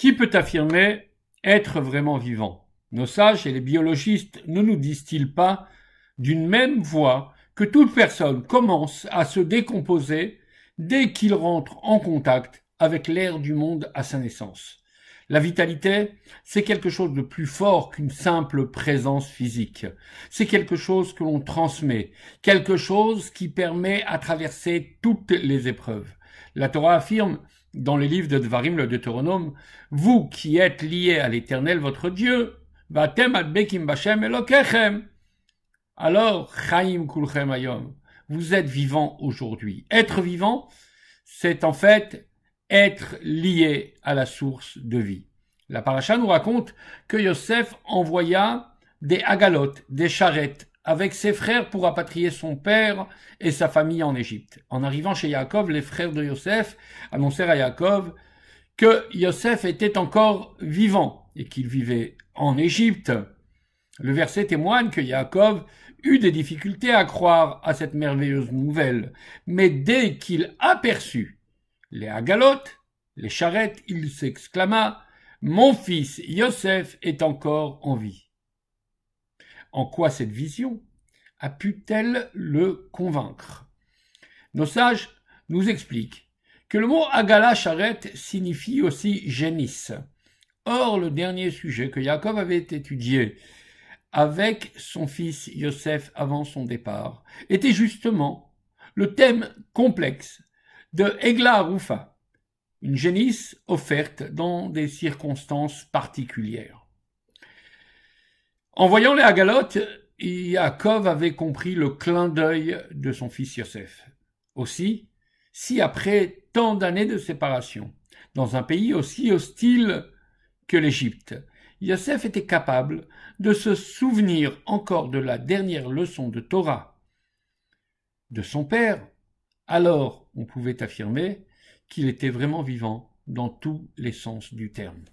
Qui peut affirmer être vraiment vivant? Nos sages et les biologistes ne nous disent-ils pas d'une même voix que toute personne commence à se décomposer dès qu'il rentre en contact avec l'air du monde à sa naissance? La vitalité, c'est quelque chose de plus fort qu'une simple présence physique. C'est quelque chose que l'on transmet, quelque chose qui permet à traverser toutes les épreuves. La Torah affirme, dans les livres de Devarim, le Deutéronome, « Vous qui êtes liés à l'Éternel, votre Dieu, Vatem adbekim b'Hashem Elokechem » Alors, Chaim kulchem hayom, vous êtes vivant aujourd'hui. Être vivant, c'est en fait être lié à la source de vie. La paracha nous raconte que Yosef envoya des agalotes, des charrettes, avec ses frères pour rapatrier son père et sa famille en Égypte. En arrivant chez Yaakov, les frères de Yosef annoncèrent à Yaakov que Yosef était encore vivant et qu'il vivait en Égypte. Le verset témoigne que Yaakov eut des difficultés à croire à cette merveilleuse nouvelle, mais dès qu'il aperçut les agalotes, les charrettes, il s'exclama « Mon fils Yosef est encore en vie ». En quoi cette vision a pu-t-elle le convaincre? Nos sages nous expliquent que le mot agala charrette signifie aussi génisse. Or, le dernier sujet que Yaakov avait étudié avec son fils Yosef avant son départ était justement le thème complexe de Egla Arufa, une génisse offerte dans des circonstances particulières. En voyant les agalotes, Yaakov avait compris le clin d'œil de son fils Yosef. Aussi, si après tant d'années de séparation, dans un pays aussi hostile que l'Égypte, Yosef était capable de se souvenir encore de la dernière leçon de Torah de son père, alors on pouvait affirmer qu'il était vraiment vivant dans tous les sens du terme.